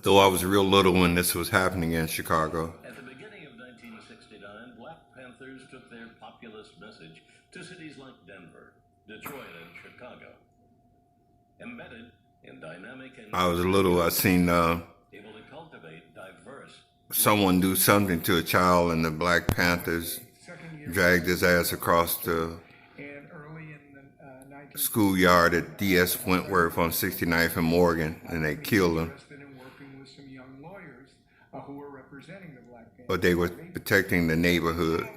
though I was real little when this was happening in Chicago. At the beginning of 1969, Black Panthers took their populist message to cities like Denver, Detroit, and Chicago. Embedded in dynamic and I was little, I seen able to cultivate diverse someone do something to a child, and the Black Panthers dragged his ass across the schoolyard at D.S. Wentworth on 69th and Morgan, and they killed him. But they were protecting the neighborhood,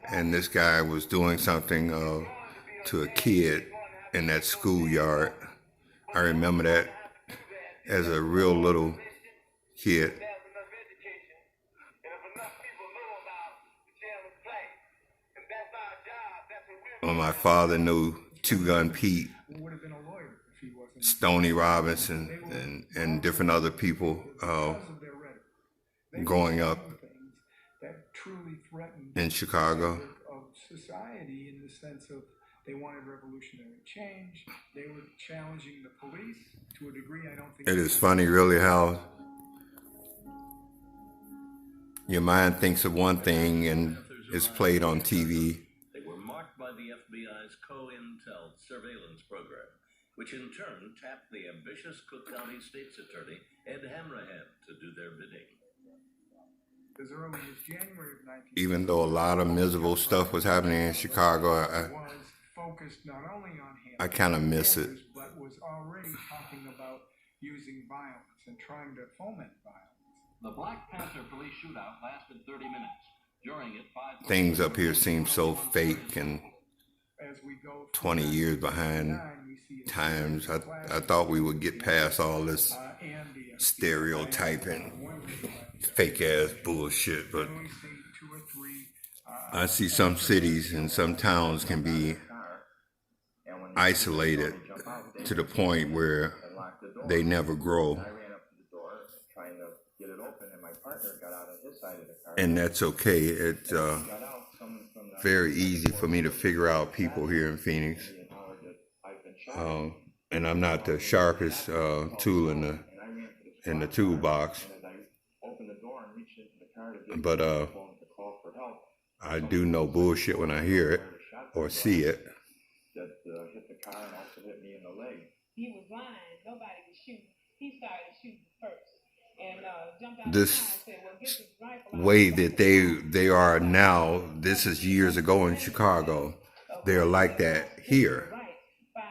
and this guy was doing something to a kid in that schoolyard. I remember that as a real little kid. Well, my father knew Two Gun Pete, Stoney Robinson, and different other people growing up in Chicago. Society in the sense of they wanted revolutionary change. They were challenging the police to a degree I don't think. It is funny, really, how your mind thinks of one thing and it's played on TV. They were marked by the FBI's COINTEL surveillance program, which in turn tapped the ambitious Cook County State's Attorney Ed Hamrahan to do their bidding. As early as January of 19... Even though a lot of miserable stuff was happening in Chicago, I kind of miss it. But was already talking about using violence and trying to foment violence. The Black Panther police shootout lasted 30 minutes. During it, 5 Things up here seem so fake and 20 years behind times. I thought we would get past all this stereotyping, fake ass bullshit, but I see some cities and some towns can be isolated to the point where they never grow. And that's okay. It's very easy for me to figure out people here in Phoenix. And I'm not the sharpest tool in the toolbox. But I do know bullshit when I hear it or see it. He was lying. Nobody was shooting. He started shooting first. This way that they are now, this is years ago in Chicago. They're like that here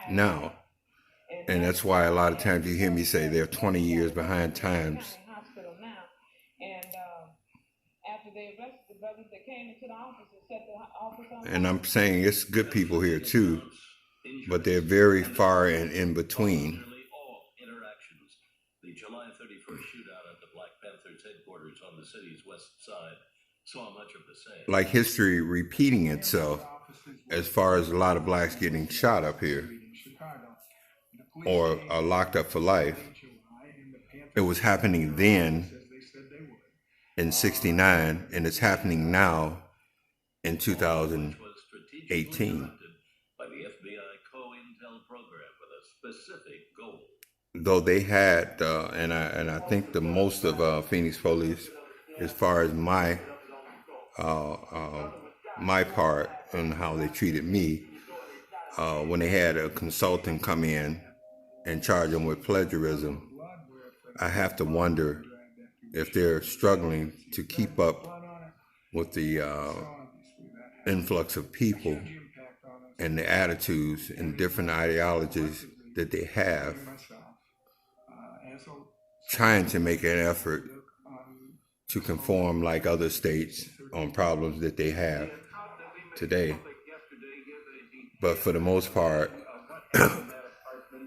now. And that's why a lot of times you hear me say they're 20 years behind times. And I'm saying it's good people here too, but they're very far and in between. The July 31st shootout at the Black Panthers headquarters on the city's west side saw much of the same. Like history repeating itself as far as a lot of blacks getting shot up here or are locked up for life. It was happening then in 69 and it's happening now in 2018. By the FBI COINTEL program with a specific goal. Though they had, and I think the most of Phoenix police, as far as my part and how they treated me, when they had a consultant come in and charge them with plagiarism, I have to wonder if they're struggling to keep up with the influx of people and the attitudes and different ideologies that they have, trying to make an effort to conform like other states on problems that they have today. But for the most part,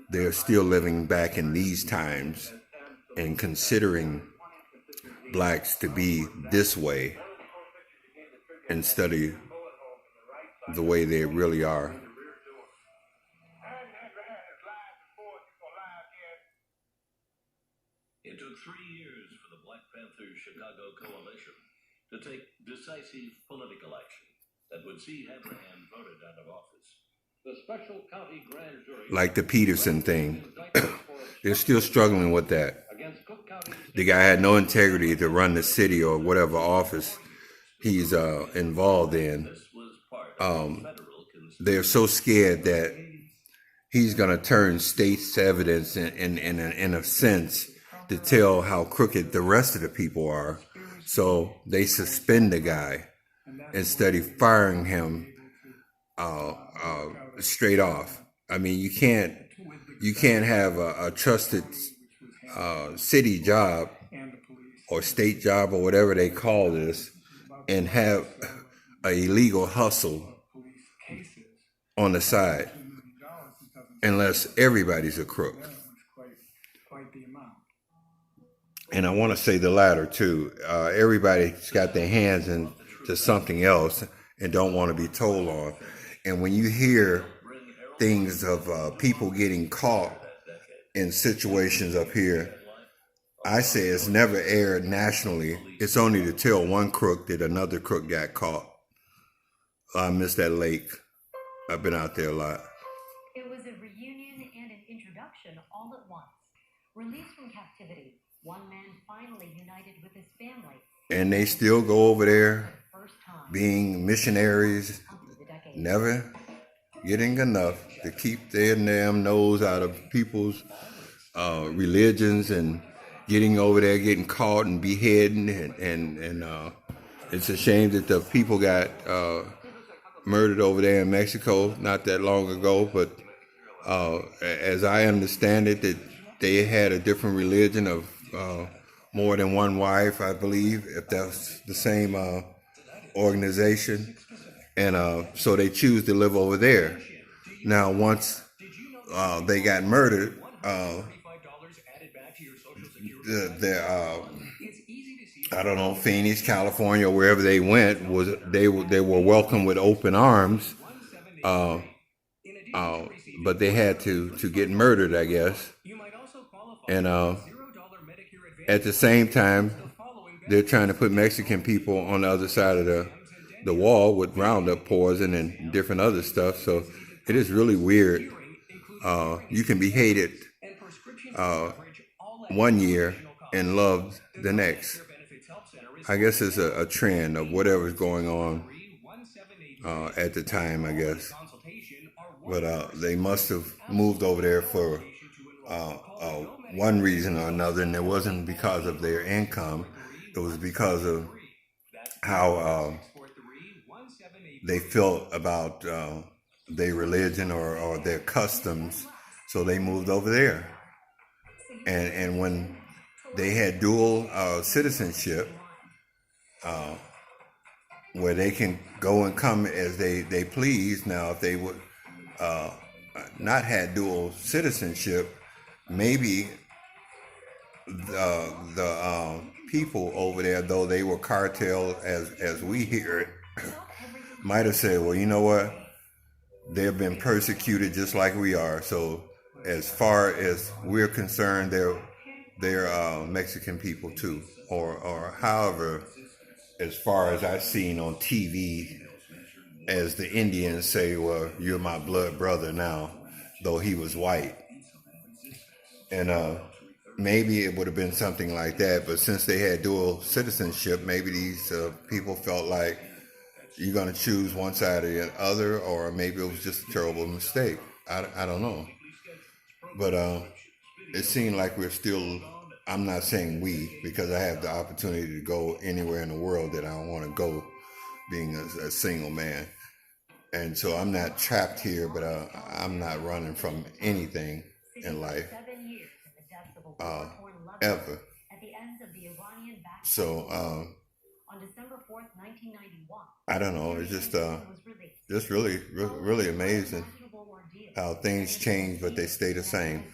they're still living back in these times and considering blacks to be this way instead of the way they really are. It took 3 years for the Black Panthers Chicago Coalition to take decisive political action that would see Hamrahan voted out of office. The special county grand jury, like the Peterson thing, they're still struggling with that. The guy had no integrity to run the city or whatever office he's involved in. They're so scared that he's going to turn state's evidence in a sense to tell how crooked the rest of the people are. So they suspend the guy instead of firing him straight off. I mean, you can't have a trusted city job or state job or whatever they call this and have a illegal hustle on the side unless everybody's a crook. And I want to say the latter too. Everybody's got their hands into something else and don't want to be told on. And when you hear things of people getting caught in situations up here, I say it's never aired nationally. It's only to tell one crook that another crook got caught. I miss that lake. I've been out there a lot. It was a reunion and an introduction all at once. Released from captivity, one man finally united with his family. And they still go over there being missionaries, never getting enough to keep their damn nose out of people's religions and getting over there, getting caught and beheading. And it's a shame that the people got murdered over there in Mexico not that long ago. But as I understand it, that they had a different religion of more than one wife, I believe, if that's the same organization. And so they choose to live over there. Now, once they got murdered, I don't know, Phoenix, California, or wherever they went, they were welcomed with open arms, but they had to get murdered, I guess. And at the same time, they're trying to put Mexican people on the other side of the wall with Roundup poison and different other stuff. So it is really weird. You can be hated one year and loved the next. I guess it's a trend of whatever's going on at the time, I guess. But they must have moved over there for one reason or another, and it wasn't because of their income. It was because of how they felt about their religion or their customs. So they moved over there. And when they had dual citizenship, where they can go and come as they please. Now, if they would not had dual citizenship, maybe the people over there, though they were cartel as we hear it, might have said, well, you know what? They've been persecuted just like we are. So as far as we're concerned, they're Mexican people too, or however, as far as I've seen on TV, as the Indians say, well, you're my blood brother now, though he was white. And maybe it would have been something like that, but since they had dual citizenship, maybe these people felt like you're going to choose one side or the other, or maybe it was just a terrible mistake. I don't know. But it seemed like we're still, I'm not saying we, because I have the opportunity to go anywhere in the world that I want to go, being a single man. And so I'm not trapped here, but I'm not running from anything in life, ever. So I don't know. It's just really amazing how things change, but they stay the same.